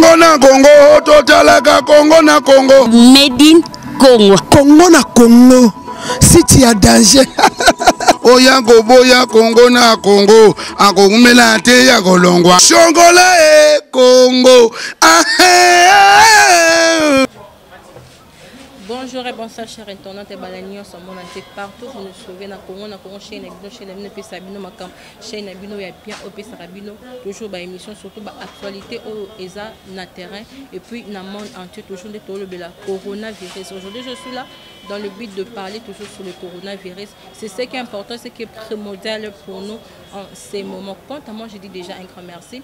Congo na Congo, totalaka Congo na Congo. Made in Congo. Congo na Congo. Si tu as danger. Oya boya Congo na Congo. Akoumela te ya kolongwa. Shongola e Congo. Bonjour et bonsoir chers internautes et balaniers sur mon entier partout vous nous sauvez na Congo chaîne Nabino pe Sabino makam chaîne Nabino ya bien op Sarabino toujours ba émission surtout ba actualité au eza na terrain et puis na monde entier toujours de tout le coronavirus. Aujourd'hui je suis là dans le but de parler toujours sur le coronavirus. C'est ce qui est important, c'est qui est primordial pour nous en ces moments. Quant à moi, je dis déjà un grand merci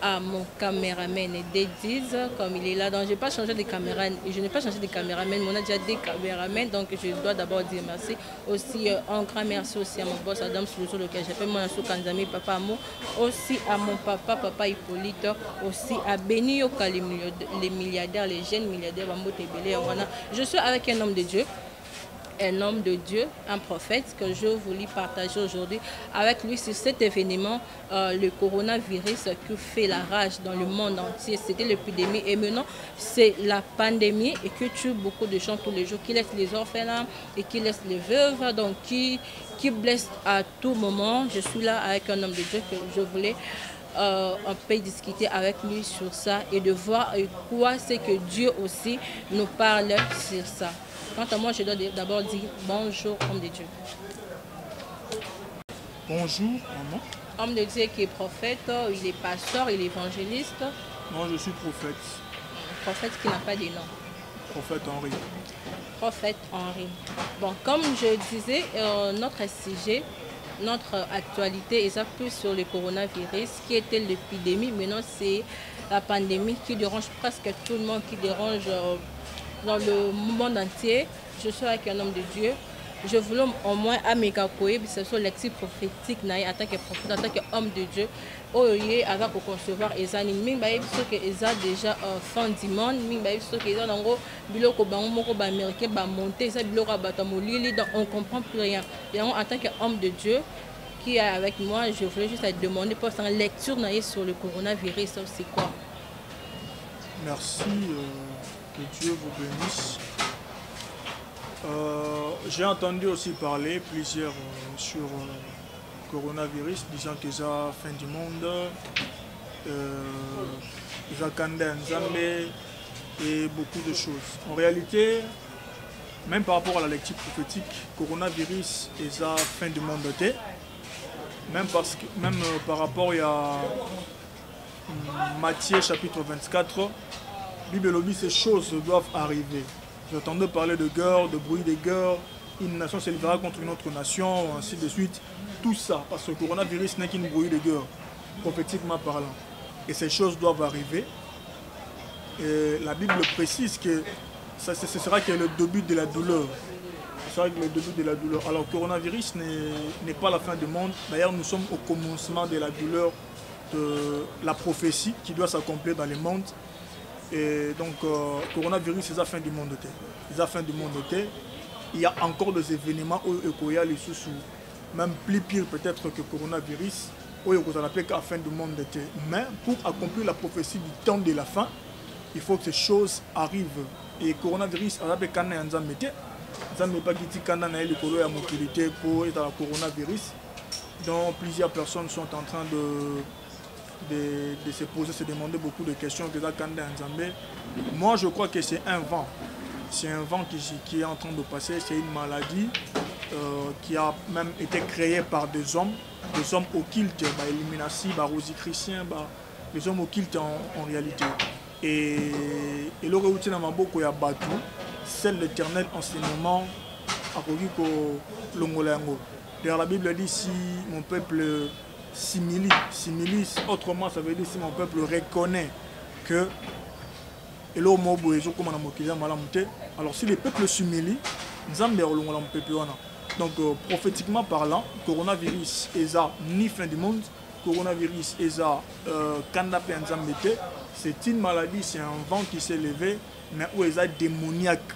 à mon caméraman Dediz, comme il est là. Donc, je n'ai pas changé de caméraman. Je n'ai pas changé de caméraman. On a déjà des caméramans, donc je dois d'abord dire merci. Aussi, un grand merci aussi à mon boss Adam Souloso, lequel j'appelle mon asso Kanzami, papa Amo. Aussi à mon papa Hippolyte. Aussi à Beni Yoka, les milliardaires, les jeunes milliardaires. Je suis avec un homme de Dieu. Un homme de Dieu, un prophète que je voulais partager aujourd'hui avec lui sur cet événement, le coronavirus qui fait la rage dans le monde entier. C'était l'épidémie et maintenant c'est la pandémie et qui tue beaucoup de gens tous les jours, qui laisse les orphelins et qui laisse les veuves, donc qui blesse à tout moment. Je suis là avec un homme de Dieu que je voulais on peut discuter avec lui sur ça et de voir quoi c'est que Dieu aussi nous parle sur ça. Quant à moi, je dois d'abord dire bonjour, homme de Dieu. Bonjour, maman. Homme de Dieu qui est prophète, il est pasteur, il est évangéliste. Moi, je suis prophète. Prophète qui n'a pas de nom. Prophète Henri. Prophète Henri. Bon, comme je disais, notre sujet, notre actualité est plus sur le coronavirus, qui était l'épidémie. Maintenant, c'est la pandémie qui dérange presque tout le monde, qui dérange dans le monde entier. Je suis avec un homme de Dieu. Je voulais au moins amekakoye, ce sont l'exil prophétique en tant que prophète, en tant qu'homme de Dieu. Oye avec concevoir ezani ming ba yebiso que eza déjà fin du monde, ming ba yebiso que eza nango biloko bango moko ba américain ba monter ça biloko abata molili, donc on comprend plus rien. Et en tant qu'homme de Dieu qui est avec moi, je voulais juste te demander pour sa lecture sur le coronavirus, c'est quoi? Merci. Que Dieu vous bénisse. J'ai entendu aussi parler plusieurs sur coronavirus, disant que c'est la fin du monde, et beaucoup de choses. En réalité, même par rapport à la lecture prophétique, coronavirus est la fin du monde. Même par rapport à Matthieu chapitre 24, Bible dit ces choses doivent arriver. J'entendais parler de guerre, de bruit de guerre, une nation se lèvera contre une autre nation, ainsi de suite. Tout ça, parce que le coronavirus n'est qu'une bruit de guerre, prophétiquement parlant. Et ces choses doivent arriver. Et la Bible précise que ce sera que le début de la douleur. Ce sera le début de la douleur. Alors, le coronavirus n'est pas la fin du monde. D'ailleurs, nous sommes au commencement de la douleur de la prophétie qui doit s'accomplir dans le monde. Et donc, coronavirus, c'est la fin du monde. C'est la fin du monde. Il y a encore des événements où il y a les sous, même plus pire peut-être que coronavirus, où il y a la fin du monde. Mais pour accomplir la prophétie du temps de la fin, il faut que ces choses arrivent. Et coronavirus, il y a des pour le coronavirus. Donc, plusieurs personnes sont en train de se poser, se demander beaucoup de questions. Moi, je crois que c'est un vent. C'est un vent qui est en train de passer. C'est une maladie qui a même été créée par des hommes occultes, Illuminati, Rosicruciens, des hommes occultes en réalité. Et le réoutil dans ma boucle, il y a battu. C'est l'éternel enseignement à Longolango. D'ailleurs, la Bible dit si mon peuple similis, autrement ça veut dire si mon peuple reconnaît que alors si le peuple s'humilie, donc prophétiquement parlant, coronavirus est ni fin du monde, coronavirus est c'est une maladie, c'est un vent qui s'est levé, mais où est démoniaque,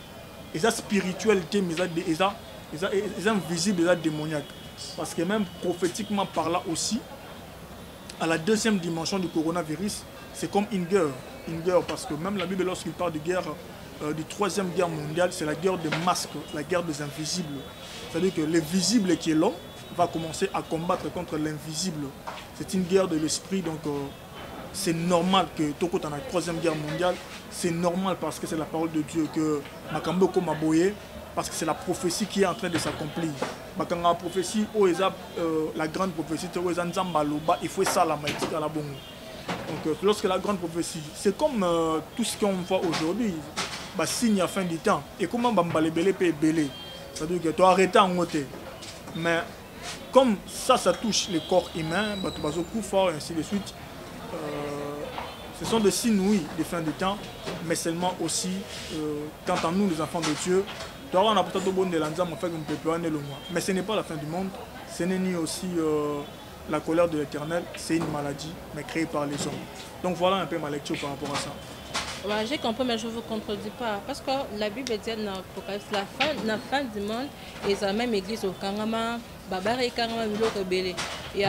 est spiritualité, mais est invisible, est démoniaque. Parce que même prophétiquement parlant aussi, à la deuxième dimension du coronavirus, c'est comme une guerre. une guerre, parce que même la Bible, lorsqu'il parle de guerre, du troisième guerre mondiale, c'est la guerre des masques, la guerre des invisibles. C'est-à-dire que le visible qui est l'homme va commencer à combattre contre l'invisible. C'est une guerre de l'esprit, donc c'est normal que Toko dans la troisième guerre mondiale, c'est normal parce que c'est la parole de Dieu que Makambo Komaboye, parce que c'est la prophétie qui est en train de s'accomplir. La prophétie, la grande prophétie, il faut ça la maïtika la bongo. Donc lorsque la grande prophétie, c'est comme tout ce qu'on voit aujourd'hui, signe à fin du temps. Et comment Bambale Belé peut belé, c'est-à-dire que tu as arrêté en côté. Mais comme ça touche le corps humain, tu vas au coup fort et ainsi de suite. Ce sont des signes, oui, de fin du temps, mais seulement aussi, quant à nous, les enfants de Dieu, on a peut-être bon de l'anzam, on fait qu'on peut plus en le mois. Mais ce n'est pas la fin du monde, ce n'est ni aussi la colère de l'Éternel, c'est une maladie, mais créée par les hommes. Donc voilà un peu ma lecture par rapport à ça. Ouais, j'ai compris, mais je ne vous contredis pas. Parce que la Bible dit dans l'Apocalypse, la fin du monde, et la même église au Kangama, Babara et Kangama, rebellé. Et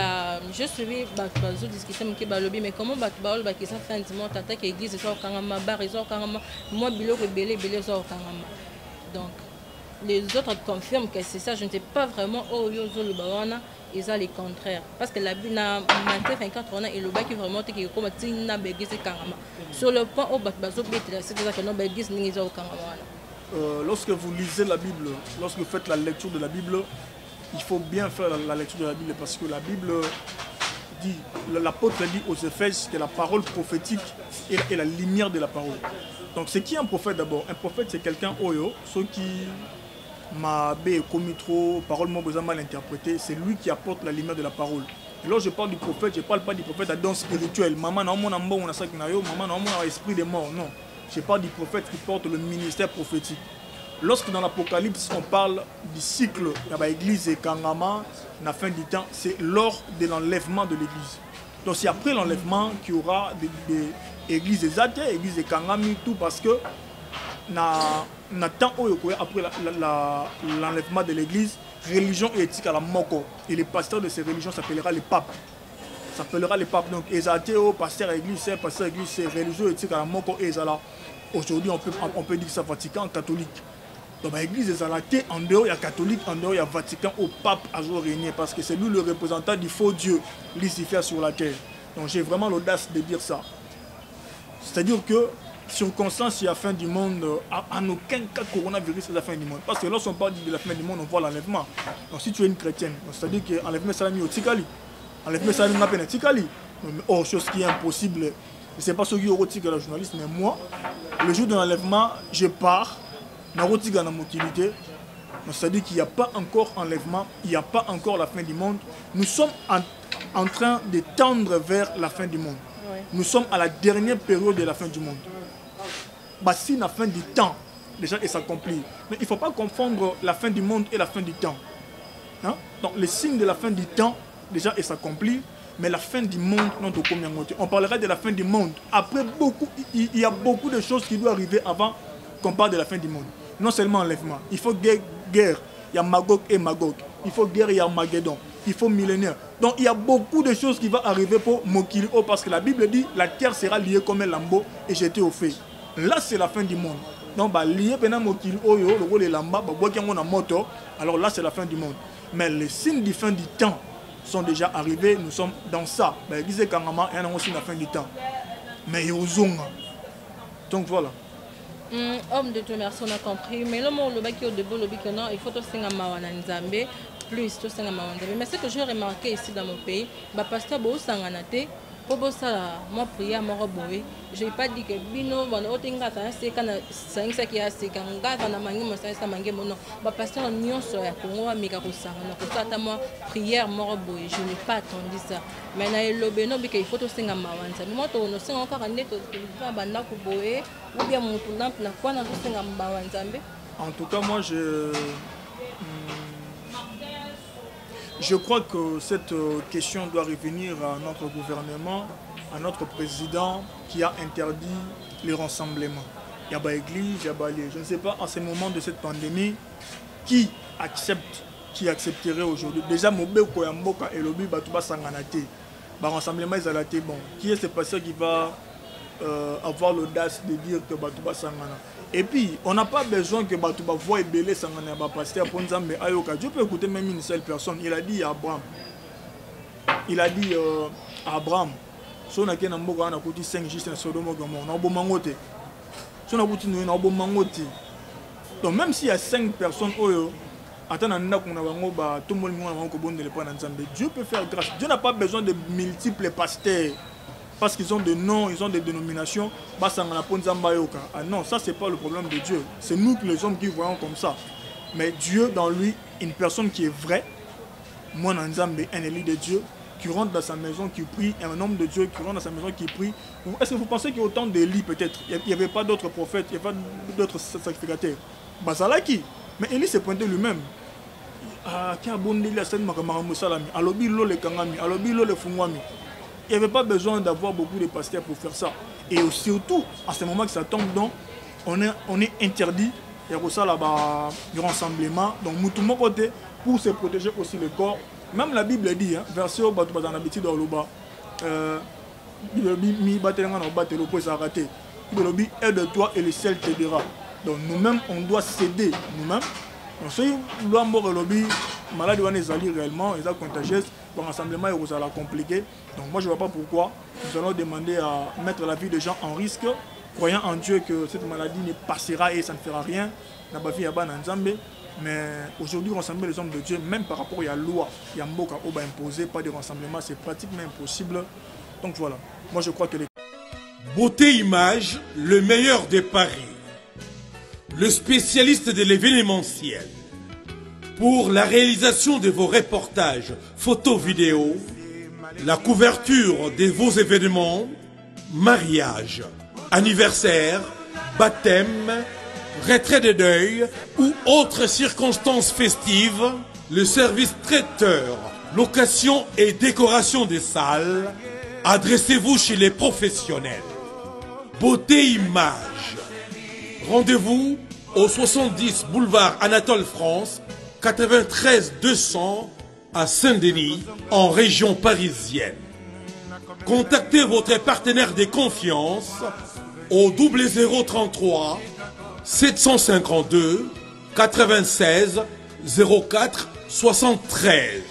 je suis discuter mais comment Batbal, qui sa fin du monde, attaque l'église, au Kangama, Bar, au Kangama, moi, Bilo rebellé, Belé, au Kangama. Donc, les autres confirment que c'est ça. Je ne sais pas vraiment où le Bawana. Ils ont les contraires. Parce que la Bible n'a pas 24 ans et le bac est vraiment qui est comme un béguis et carrément. Sur le point où Batbazo bête, c'est que non béguis n'est pas au carrément. Lorsque vous lisez la Bible, lorsque vous faites la lecture de la Bible, il faut bien faire la lecture de la Bible parce que la Bible dit, l'apôtre dit aux Éphèses que la parole prophétique est la lumière de la parole. Donc c'est qui un prophète d'abord? Un prophète c'est quelqu'un oyo, ceux qui m'a commis trop, parole mal interprétée, c'est lui qui apporte la lumière de la parole. Et lorsque je parle du prophète, je ne parle pas du prophète à don spirituel. Maman n'a pas un esprit de mort, non. Je parle du prophète qui porte le ministère prophétique. Lorsque dans l'Apocalypse, on parle du cycle de l'église et Kangama, la fin du temps, c'est lors de l'enlèvement de l'église. Donc c'est après l'enlèvement qu'il y aura des églises des athées, églises des Kangami, tout parce que après l'enlèvement de l'église, religion et éthique à la moko. Et les pasteurs de ces religions s'appellera les papes. S'appellera les papes. Donc les athées, pasteurs à l'église, c'est religieux et éthique à la moko et là. Aujourd'hui, on peut dire que c'est Vatican catholique. Donc l'église des athées, en dehors il y a catholique, en dehors il y a Vatican au pape à jour régné parce que c'est lui le représentant du faux Dieu, Lucifer sur la terre. Donc j'ai vraiment l'audace de dire ça. C'est-à-dire que circonstance, il y a la fin du monde, en aucun cas coronavirus c'est la fin du monde. Parce que lorsqu'on parle de la fin du monde, on voit l'enlèvement. Donc si tu es une chrétienne, c'est-à-dire que l'enlèvement ça mis au Tikali. L'enlèvement ça n'a pas de Tikali. Oh, chose qui est impossible. Je ne sais pas ce qui est au Tikali, la journaliste, mais moi, le jour de l'enlèvement, je pars, dans la motilité. C'est-à-dire qu'il n'y a pas encore enlèvement, il n'y a pas encore la fin du monde. Nous sommes en train de tendre vers la fin du monde. Ouais. Nous sommes à la dernière période de la fin du monde. Si la fin du temps, déjà, elle s'accomplit. Mais il ne faut pas confondre la fin du monde et la fin du temps. Hein? Donc, le signe de la fin du temps, déjà, elle s'accomplit. Mais la fin du monde, non, on parlera de la fin du monde. Après, il y a beaucoup de choses qui doivent arriver avant qu'on parle de la fin du monde. Non seulement enlèvement. Il faut guerre. Il y a Magog et Magog. Il faut guerre, il y a Armageddon. Il faut millénaire. Donc il y a beaucoup de choses qui vont arriver pour Mokilio parce que la Bible dit la terre sera liée comme un lambeau et jetée au feu. Là c'est la fin du monde. Donc lié pendant Mokilio, le rôle est lamba, moto. Alors là c'est la fin du monde. Mais les signes du fin du temps sont déjà arrivés. Nous sommes dans ça. L'église Kangama est aussi la fin du temps. Mais il y a donc voilà. Homme de Dieu, merci, on a compris. Mais le mot, le bac qui est au début, le bac non, il faut aussi un mawana nzambe, plus tout ça nzambe. Mais ce que j'ai remarqué ici dans mon pays, bah pasteur beau sanganate, pour ça, moi prière, moi reboé. Je n'ai pas dit que bino, bon, autinga c'est quand c'est qui a c'est quand gars na mangi mo ça mangi mono. Bah pasteur nion so ya Congo wa mika ko sangana. Pour ça moi prière, moi reboé. Je n'ai pas attendu ça. Mais na elobe no bika il faut aussi un mawanza. Moi to no singa encore ande to banda ko boé. Ou bien mon tournant la quoi na tout singa mawanzambe. En tout cas moi je crois que cette question doit revenir à notre gouvernement, à notre président qui a interdit les rassemblements. Il y a pas l'église, il y a pas les... Je ne sais pas en ce moment de cette pandémie qui accepterait aujourd'hui. Déjà, Mobé Koyamboka et Lobi Batouba Sanganate. Rassemblement, ils ont été bon. Qui est ce pasteur qui va avoir l'audace de dire que Batouba Sangana. Et puis, on n'a pas besoin que Batouba voie et belé Sangana pasteur pour Nzambe Ayoka. Dieu peut écouter même une seule personne. Il a dit à Abraham. Il a dit à Abraham. Si on a 5 juste un Sodome et Gomorrhe, on a beau mangote. Si on a beau mangote. Donc même s'il y a 5 personnes, Dieu peut faire grâce. Dieu n'a pas besoin de multiples pasteurs. Parce qu'ils ont des noms, ils ont des dénominations. Ah non, ça c'est pas le problème de Dieu. C'est nous les hommes qui voyons comme ça. Mais Dieu dans lui, une personne qui est vraie, moi Nzambe, un élu de Dieu, qui rentre dans sa maison, qui prie, un homme de Dieu qui rentre dans sa maison, qui prie. Est-ce que vous pensez qu'il y a autant d'Élie peut-être? Il n'y avait pas d'autres prophètes, il n'y avait pas d'autres sacrificateurs. Bazalaki. Mais Élie s'est pointé lui-même. Il n'y avait pas besoin d'avoir beaucoup de pasteurs pour faire ça. Et surtout, à ce moment que ça tombe, donc, on est interdit du rassemblement. Donc, nous côté pour se protéger aussi le corps. Même la Bible dit, hein, verset au bateau dans l'habitude de l'Oba, aide-toi et le ciel t'aidera. Donc, nous-mêmes, on doit céder nous-mêmes. Donc, si nous maladie réellement, ils sont contagieuses, le rassemblement est compliqué. Donc moi je ne vois pas pourquoi nous allons demander à mettre la vie des gens en risque, croyant en Dieu que cette maladie ne passera et ça ne fera rien. Mais aujourd'hui, rassembler les hommes de Dieu, même par rapport à la loi, il y a Mboka Oba imposé, pas de rassemblement, c'est pratiquement impossible. Donc voilà, moi je crois que les... Beauté Image, le meilleur des paris. Le spécialiste de l'événementiel. Pour la réalisation de vos reportages, photos, vidéos, la couverture de vos événements, mariage, anniversaire, baptême, retrait de deuil ou autres circonstances festives, le service traiteur, location et décoration des salles, adressez-vous chez les professionnels. Beauté Image. Rendez-vous au 70 boulevard Anatole France, 93 200 à Saint-Denis, en région parisienne. Contactez votre partenaire de confiance au 0033 752 96 04 73.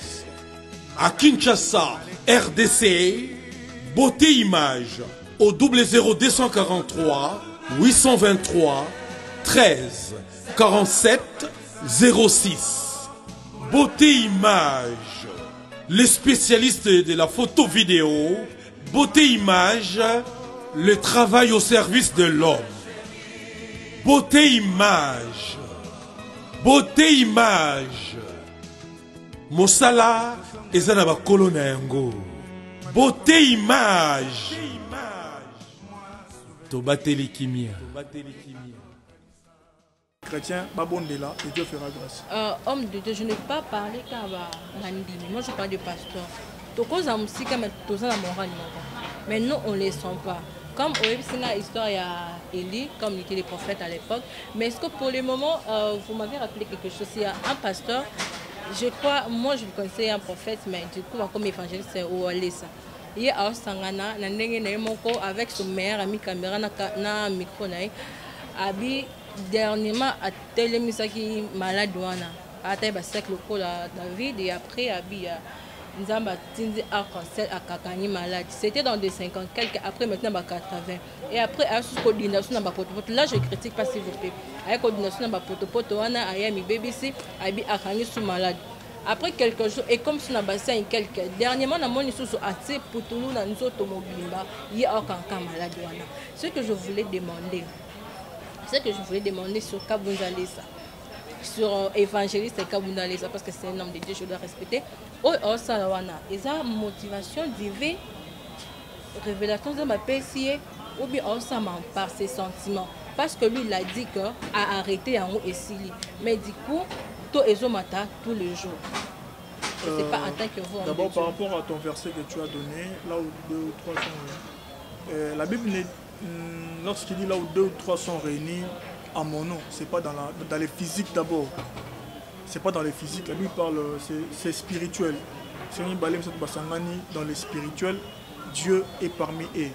À Kinshasa, RDC, Beauté Image au 00243 823 13 47 06. Beauté Image, les spécialistes de la photo vidéo. Beauté Image, le travail au service de l'homme. Beauté Image, Beauté Image, Mosala ezana kolona yango. Beauté Image, Tobateli Kimia. Chrétien, Babondela, et Dieu fera grâce. Homme de Dieu, je n'ai pas parlé car moi je parle de pasteur. Mais nous on ne les sent pas. Comme c'est l'histoire il y a Élie, comme il était les prophètes à l'époque. Mais est-ce que pour le moment, vous m'avez rappelé quelque chose? Il y a un pasteur, je crois, moi je le connaissais un prophète, mais du coup comme évangéliste c'est Oualesa. Il y a Sangana, avec son meilleur ami caméra na micro abi dernièrement à Télémisaki malade wana ata ba sec le col David et après abi Nzamba tindi arc-en-ciel à Kakani malade. C'était dans des 50 quelques, après maintenant ba 80. Et après à sous coordination na ba potopoto. Là je critique pas s'il vous plaît. Avec coordination na ba potopoto wana ayami BBC abi akani sous malade. Après quelques jours, et comme si on a bassin quelques, dernièrement, on a mon sous assez pour tout le monde, nous autres mobiles, il y a aucun cas malade. Ce que je voulais demander sur Kabundalesa, sur évangéliste Kabundalesa, parce que c'est un homme de Dieu, je dois respecter. Oh, Salawana, et ça, motivation divine, révélation de ma PCA, ou bien par ses sentiments. Parce que lui, il a dit qu'à arrêter en haut et Sili. Mais du coup, tout est matin tous les jours. C'est pas en tant que vous. D'abord, par rapport à ton verset que tu as donné, là où 2 ou 3 sont réunis. La Bible, lorsqu'il dit là où 2 ou 3 sont réunis à mon nom, c'est pas dans les physiques d'abord. C'est pas dans les physiques. La Bible parle, c'est spirituel. Dans les spirituels, Dieu est parmi eux.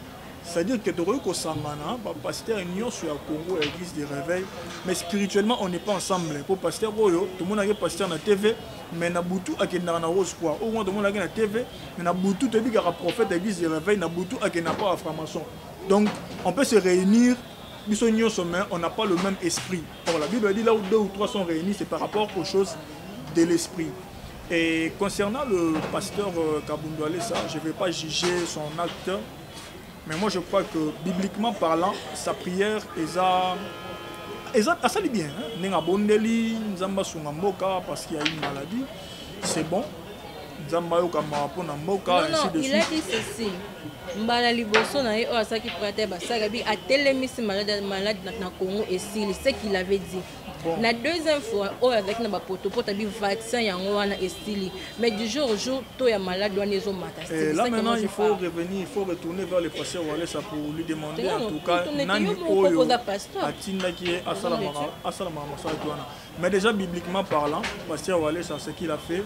C'est-à-dire que Doroko Samana, pasteur Union sur le Congo, l'église des réveils, mais spirituellement, on n'est pas ensemble. Pour pasteur Boyo, tout le monde a pasteur na TV, mais Nabutu a qui n'a rose quoi. Au moins, tout le monde a na TV, mais Nabutu te dit qu'il y a un prophète l'église des réveils, Nabutu a qui n'a pas à franc-maçon. Donc, on peut se réunir, on n'a pas le même esprit. Or, la Bible dit là où 2 ou 3 sont réunis, c'est par rapport aux choses de l'esprit. Et concernant le pasteur Kabundu Alessa, je ne vais pas juger son acte. Mais moi, je crois que, bibliquement parlant, sa prière, ça lui bien. Nenga Bondeli, Nzamba Sungamboka, parce qu'il y a une maladie, c'est bon. Nzamba Yokama pour Namboka, ainsi de suite. Il a dit ceci. Mbala liboso na ye o asaki prate ba sagabi a telemisi malade na Congo et c'est ce qu'il avait dit. Bon. La deuxième fois, avec na poto pour tabi vaccin yango wana estili, mais du jour au jour to ya malade doit les mata. Et là maintenant il faut revenir, il faut retourner vers le pasteur Walesa pour lui demander en tout cas nani oyo atinda qui est asalama masala tuana. Mais déjà bibliquement parlant, pasteur Walesa ce qu'il a fait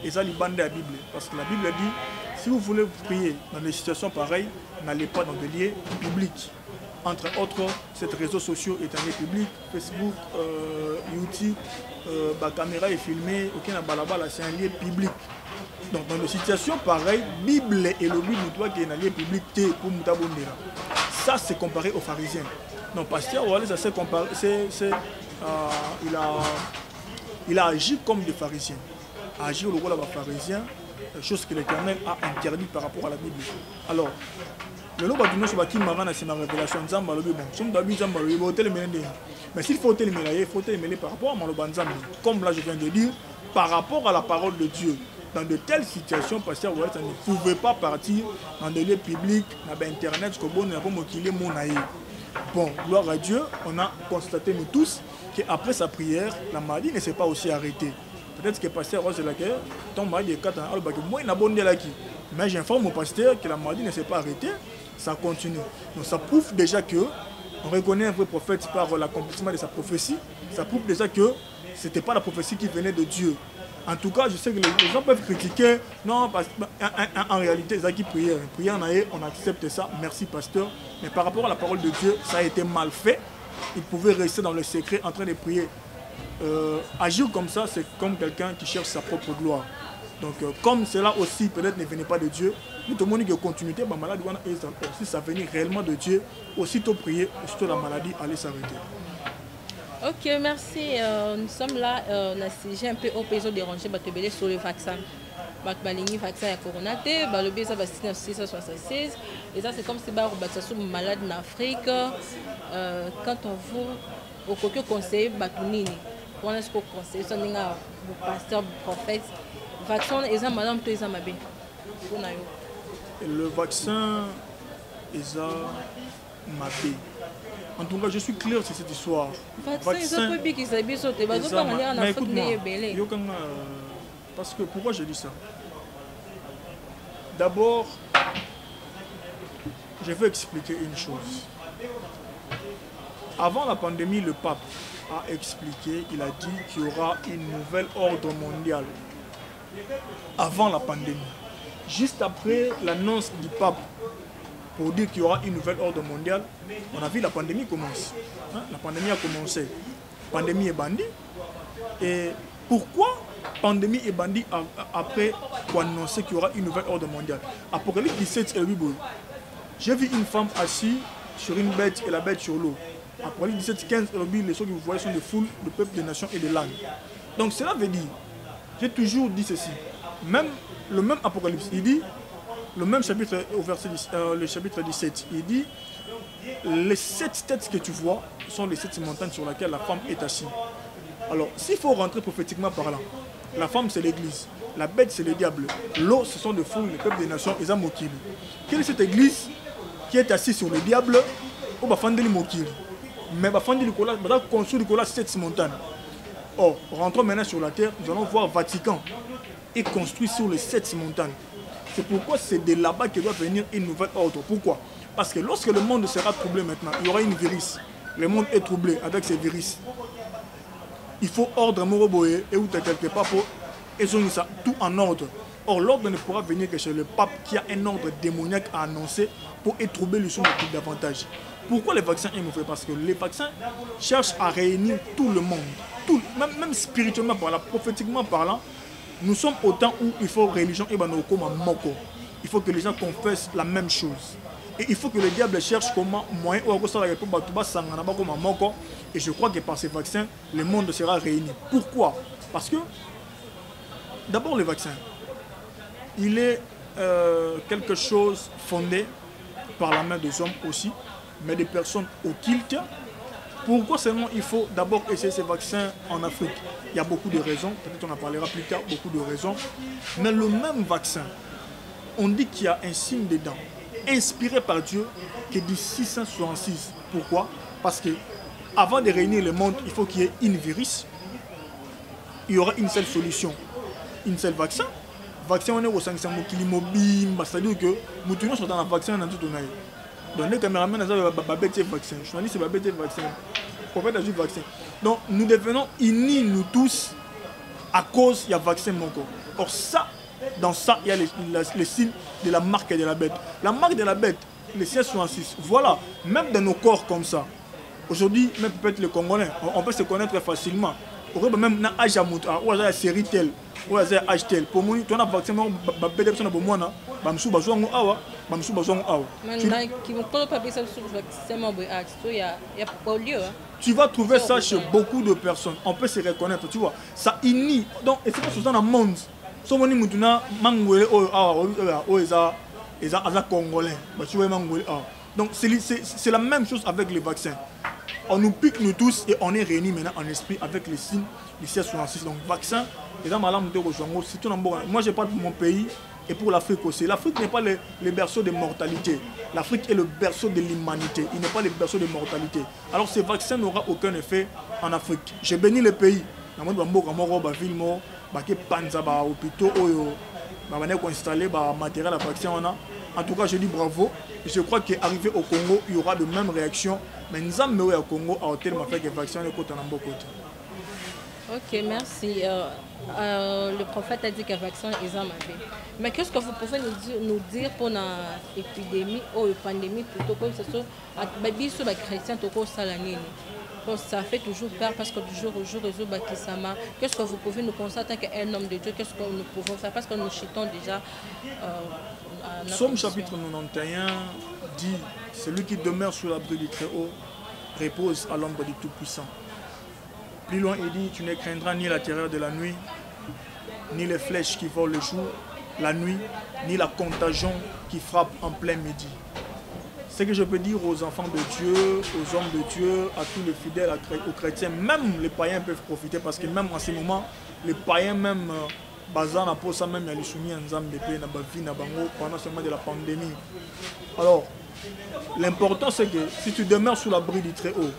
et ça libande la Bible parce que la Bible dit si vous voulez prier dans des situations pareilles, n'allez pas dans des lieux publics. Entre autres, ces réseaux sociaux est un lieu public, Facebook, YouTube, la caméra est filmée, c'est un lieu public. Donc dans des situations pareilles, Bible et le Bible doit qu'il y ait un lieu public pour Moutabondera. Ça c'est comparé aux pharisiens. Donc pasteur Walesa ça c'est comparé, il a agi comme des pharisiens. Agir au rôle des pharisiens, chose que l'Éternel a interdit par rapport à la Bible. Alors, le lot de nos qui marana c'est ma révélation Nzamba le bon. Somme d'habitude Nzamba le bon tel mêlé. Mais s'il faut tel mêler, il faut tel mêler par rapport à Maloba Nzamba. Comme là je viens de dire, par rapport à la parole de Dieu. Dans de telles situations, pasteur Walesa ne pouvait pas partir dans des lieux publics, dans internet, ce que bon n'a pas moqué mon aïe. Bon, gloire à Dieu, on a constaté nous tous qu'après sa prière, la maladie ne s'est pas aussi arrêtée. Peut-être que le pasteur Rose de la guerre, ton mari est 4 ans, moi il n'a pas de là qui. Mais j'informe au pasteur que la maladie ne s'est pas arrêtée, ça continue. Donc ça prouve déjà que on reconnaît un vrai prophète par l'accomplissement de sa prophétie. Ça prouve déjà que ce n'était pas la prophétie qui venait de Dieu. En tout cas, je sais que les gens peuvent critiquer. Non, parce en réalité, c'est qui prière. Prière, on accepte ça. Merci, pasteur. Mais par rapport à la parole de Dieu, ça a été mal fait. Il pouvait rester dans le secret en train de prier. Agir comme ça, c'est comme quelqu'un qui cherche sa propre gloire. Donc, comme cela aussi, peut-être ne venait pas de Dieu, nous tout le monde qui continuité, la maladie, si ça venait réellement de Dieu, aussitôt prier, aussitôt la maladie allait s'arrêter. Ok, merci. Nous sommes là, j'ai un peu au pays dérangé sur le vaccin. Le vaccin à Corona, le ça va 666. Et ça, c'est comme si on est malade en Afrique. Quand on vous, au conseil, on est-ce qu'on conseille, le pasteur, le prophète, le vaccin, ils ont madame, tous ils ont mabé. Le vaccin, ils ont mabé. En tout cas, je suis clair sur cette histoire. Vaccin, mais écoute-moi, parce que pourquoi je dis ça? D'abord, je vais expliquer une chose. Avant la pandémie, le pape a expliqué, il a dit qu'il y aura une nouvelle ordre mondial. Avant la pandémie. Juste après l'annonce du pape pour dire qu'il y aura une nouvelle ordre mondiale, on a vu la pandémie commencer. La pandémie a commencé. La pandémie est bandit. Et pourquoi pandémie est bandit après qu'on annoncer qu'il y aura une nouvelle ordre mondiale? Apocalypse 17 et 8. J'ai vu une femme assise sur une bête et la bête sur l'eau. Apocalypse 17, 15 et les choses que vous voyez sont des foules, de peuples, de nations et de langues. Donc cela veut dire, j'ai toujours dit ceci, même le même Apocalypse, il dit, le même chapitre au verset le chapitre 17, il dit, les 7 têtes que tu vois sont les 7 montagnes sur lesquelles la femme est assise. Alors, s'il faut rentrer prophétiquement parlant, la femme c'est l'église, la bête c'est le diable, l'eau ce sont des foules, les peuples des nations, ils ont moqué. Quelle est cette église qui est assise sur le diable ou Bafandeli Mokiri? Mais Bafandeli Nicolas, construit Nicolas 7 montagnes. Or, rentrons maintenant sur la terre, nous allons voir Vatican est construit sur les 7 montagnes. C'est pourquoi c'est de là-bas que doit venir une nouvelle ordre. Pourquoi? Parce que lorsque le monde sera troublé maintenant, il y aura une virus. Le monde est troublé avec ces virus. Il faut ordre Moroboé et où tu es quelque part pour et ont ça tout en ordre. Or, l'ordre ne pourra venir que chez le pape qui a un ordre démoniaque à annoncer pour étroubler le son plus davantage. Pourquoi les vaccins est mauvais? Parce que les vaccins cherchent à réunir tout le monde. Tout, même spirituellement parlant, prophétiquement parlant, nous sommes au temps où il faut religion et moko. Il faut que les gens confessent la même chose. Et il faut que le diable cherche comment moyen et je crois que par ces vaccins, le monde sera réuni. Pourquoi? Parce que d'abord le vaccin, il est quelque chose fondé par la main des hommes aussi, mais des personnes occultes. Pourquoi seulement il faut d'abord essayer ces vaccins en Afrique? Il y a beaucoup de raisons, peut-être on en parlera plus tard, beaucoup de raisons. Mais le même vaccin, on dit qu'il y a un signe dedans, inspiré par Dieu, qui est du 666. Pourquoi? Parce que avant de réunir le monde, il faut qu'il y ait une virus. Il y aura une seule solution, une seule vaccin. Vaccin, on est au 500 mobile, c'est-à-dire que nous tenons sur un vaccin dans tout le monde. Donc les caméramans ont un vaccin, les journalistes ont un vaccin, les prophètes ont un vaccin. Donc nous devenons unis, nous tous, à cause du vaccin mon corps. Or ça, dans ça, il y a les signes de la marque de la bête. La marque de la bête, les 666, voilà, même dans nos corps comme ça. Aujourd'hui, même peut-être les Congolais, on peut se connaître facilement. Même dans l'âge ou la série telle, ou la âge tel. Pour moi, tu as un vaccin, tu vas trouver ça chez beaucoup de personnes. On peut se reconnaître, tu vois. Ça unit. Donc, et c'est pour ça dans le monde. Donc, c'est la même chose avec les vaccins. On nous pique nous tous et on est réunis maintenant en esprit avec les signes du 666. Donc, vaccin, moi je parle pour mon pays et pour l'Afrique aussi. L'Afrique n'est pas le berceau de mortalité. L'Afrique est le berceau de l'humanité. Il n'est pas le berceau de mortalité. Alors, ce vaccin n'aura aucun effet en Afrique. J'ai béni le pays. Matériel à vaccin on a. En tout cas, je dis bravo. Je crois qu'arrivé au Congo, il y aura de mêmes réactions. Mais nous sommes au Congo à hôtel m'a fait que vaccin est côté en beaucoup. Ok, merci. Le prophète a dit que le vaccin est en mais qu'est-ce que vous pouvez nous dire pour l'épidémie ou la pandémie plutôt comme ce soit les chrétiens ça fait toujours peur parce que du jour au jour, qu'est-ce que vous pouvez nous constater qu'un homme de Dieu, qu'est-ce que nous pouvons faire parce que nous chutons déjà. Somme chapitre 91 dit, celui qui demeure sous l'abri du Très-Haut repose à l'ombre du Tout-Puissant. Plus loin, il dit, tu ne craindras ni la terreur de la nuit, ni les flèches qui volent le jour, la nuit, ni la contagion qui frappe en plein midi. Ce que je peux dire aux enfants de Dieu, aux hommes de Dieu, à tous les fidèles, aux chrétiens, même les païens peuvent profiter parce que même en ce moment, les païens même, bazar pour ça même, ils sont mis en Zambie, pendant ce moment de la pandémie. Alors, l'important c'est que si tu demeures sous l'abri du Très-Haut,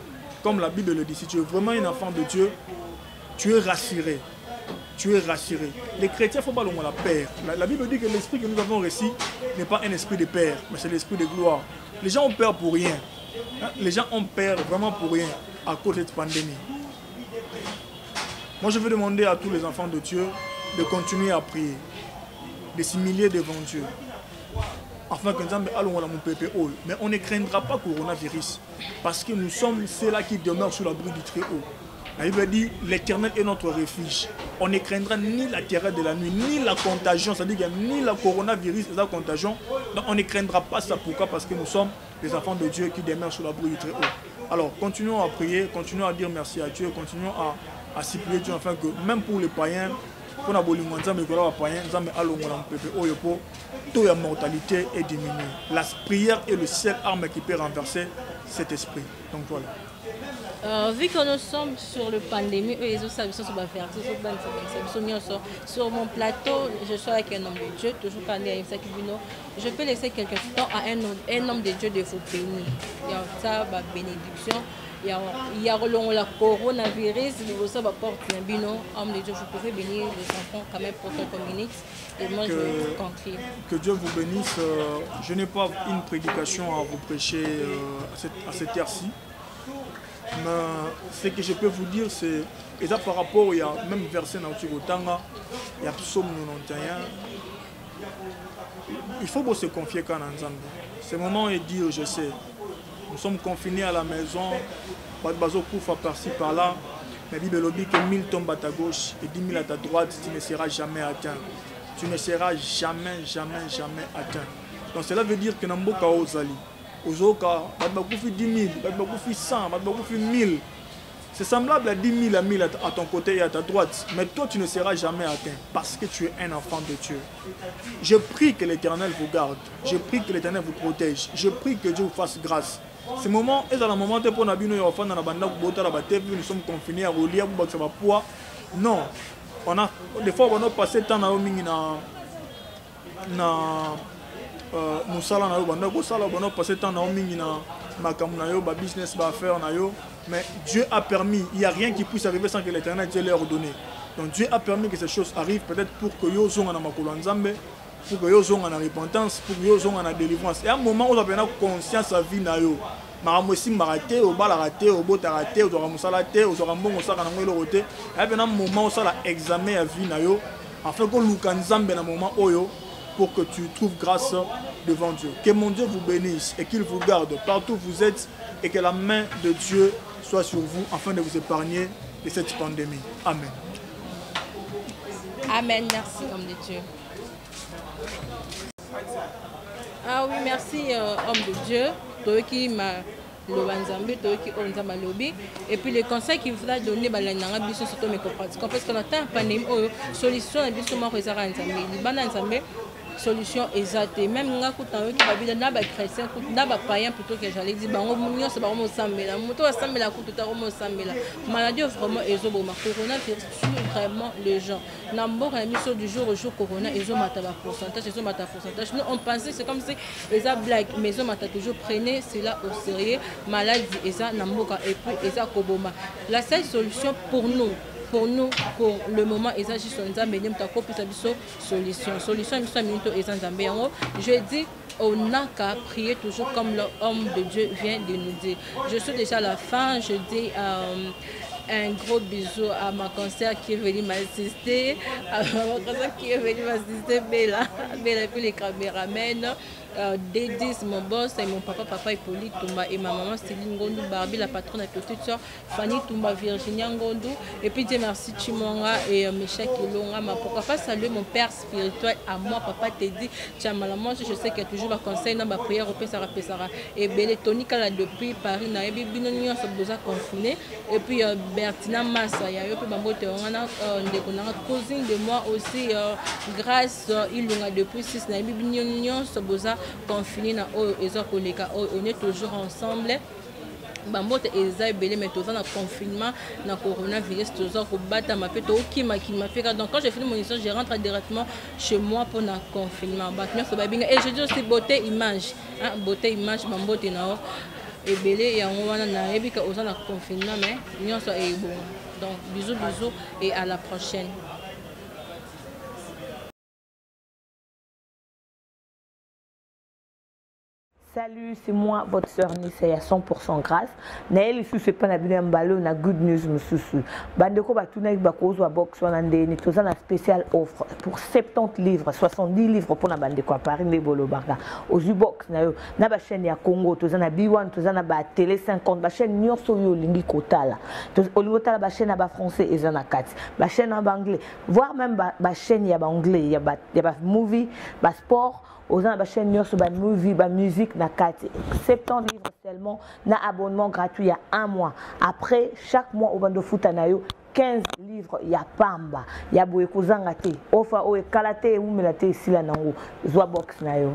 comme la Bible le dit, si tu es vraiment un enfant de Dieu, tu es rassuré. Tu es rassuré. Les chrétiens, il ne faut pas le mot la peur. La Bible dit que l'esprit que nous avons reçu n'est pas un esprit de peur, mais c'est l'esprit de gloire. Les gens ont peur pour rien. Les gens ont peur vraiment pour rien à cause de cette pandémie. Moi, je veux demander à tous les enfants de Dieu de continuer à prier, de s'humilier devant Dieu. Afin que nous allons mon PPO. Mais on ne craindra pas le coronavirus parce que nous sommes ceux-là qui demeurent sous l'abri du Très-Haut. La Bible dit l'Éternel est notre refuge. On ne craindra ni la terreur de la nuit, ni la contagion, c'est-à-dire ni la coronavirus et la contagion. Donc on ne craindra pas ça. Pourquoi? Parce que nous sommes des enfants de Dieu qui demeurent sous l'abri du Très-Haut. Alors continuons à prier, continuons à dire merci à Dieu, continuons à supplier Dieu afin que même pour les païens, pour la mortalité est diminuée. La prière est le seul arme qui peut renverser cet esprit. Donc voilà. Vu que nous sommes sur le pandémie, sur mon plateau, je suis avec un homme de Dieu, toujours parler à Imsa Kibino. Je peux laisser quelques temps à un homme de Dieu de vous bénir. Il y a ça, ma bénédiction. Il y a le coronavirus, il y a ça, porte un bino. Homme de Dieu, vous pouvez bénir les enfants quand même pour quelques minutes. Et moi, je vais vous conclure. Que Dieu vous bénisse. Je n'ai pas une prédication à vous prêcher à cette heure-ci. Mais ce que je peux vous dire, c'est et ça par rapport, il y a même verset dans le Tanga, il y a psaume 91. Il faut se confier quand on ensemble. Ce moment est dire, je sais, nous sommes confinés à la maison, pas de bateau couvre par-ci par-là, mais Bible dit que 1000 tombent à ta gauche et 10 000 à ta droite, tu ne seras jamais atteint. Tu ne seras jamais atteint. Donc cela veut dire que dans Mboka Ozali, Ozoka, Badbakoufi 10 000, Badbakoufi 100, Badbakoufi 1000. C'est semblable à 10 000 à 1000 à ton côté et à ta droite. Mais toi, tu ne seras jamais atteint parce que tu es un enfant de Dieu. Je prie que l'Éternel vous garde. Je prie que l'Éternel vous protège. Je prie que Dieu vous fasse grâce. Ce moment est dans le moment où nous sommes confinés à Rolia, non. On a des fois on a passé temps na musala na yo banda ko sala on a passé temps na mingi na makamuna yo ba business ba faire na yo, mais Dieu a permis, il y a rien qui puisse arriver sans que l'Éternel Dieu l'ait ordonné. Donc Dieu a permis que ces choses arrivent peut-être pour que yo zonga na makolo nzambe, pour que yo zonga na repentance, pour que yo zonga na délivrance. Et à un moment où on a bien conscience à vie na yo. Maramosi maraté au bal raté au bot raté au ramusala té au rambon au saka na ngelo roté. Et bien un moment où ça la examen à vie na yo afin que lukanzambe na moment oyo pour que tu trouves grâce devant Dieu. Que mon Dieu vous bénisse et qu'il vous garde partout où vous êtes et que la main de Dieu soit sur vous afin de vous épargner de cette pandémie. Amen. Amen. Merci, homme de Dieu. Ah oui, merci, homme de Dieu. Toi qui m'a et puis les conseils qu'il faudra donner à la biso surtout mes comprendre parce qu'on a tant pandémie solution et biso moi réserve ensemble solution exacte même nga kutango ki babila na ba chrétien na ba païen plutôt que j'allais dire bango munyo se bango sambela moto asambela kututa ko sambela maladie vraiment ezobo ma coronavirus tue vraiment les gens na mboka émission du jour au jour corona ezo mata ba pourcentage nous on pensait c'est comme si les blague mais ezo mata toujours prenez cela au sérieux maladie eza na mboka et puis eza koboma la seule solution pour le moment ils agissent sur Nzambe ni mtako plus solution je dis on n'a qu'à prier toujours comme l'homme de Dieu vient de nous dire. Je suis déjà à la fin, je dis un gros bisou à ma concert qui est venu m'assister, Bella et puis les caméramens. Dédis, mon boss et mon papa Hippolyte Toumba et ma maman Céline Ngondou, Barbie, la patronne et petite soeur Fanny Toumba, Virginia Ngondou. Et puis Dieu merci Chimonga et Michel Kilonga. Mais pourquoi pas saluer mon père spirituel à moi, papa Teddy Tchamalama. Je sais qu'il y a toujours un conseil dans ma prière au Pessara. Et Tony Kala depuis Paris, Naïbi Binonion, ça vous a confiné. Et puis Bertina Massa, il y a eu une cousine de moi aussi, grâce il a depuis 6 Naïbi Binonion, ça vous a confiné na on est toujours ensemble bambote eza belé mais tous en confinement na coronavirus tous en combattre ma fait qui m'a fait donc quand j'ai fini mon histoire je rentre directement chez moi pour na confinement et je dis aussi beauté image bambote na et belé ya on na ebika aux en confinement mais nyonso est bon donc bisous et à la prochaine. Salut, c'est moi, votre soeur Nissa, à 100% grâce. Naël ici, c'est pas un ballon, na good news, monsieur. Bandeko batuna bakozo à box, on a une spéciale offre pour 70 livres, 70 livres pour la bandeko à Paris, les bolobarga. Aux U-Box, na ba chaîne ya Congo, tozana na B1, tozana ba télé 50, ba chaîne nyonso yo lingi kotala. Olingotala ba chaîne ba français et zana 4, ba chaîne en anglais, voire même ba chaîne ya ba anglais, ya ba movie, ba sport. Aux gens de chaîne sur la movie, la musique, na 4 70 livres seulement, na abonnement gratuit il y a 1 mois. Après chaque mois au bando foot anayo 15 livres il y a pamba, il y a boye kozanga te, ofa o kalate ou melate ici la nango, zoa box nayo.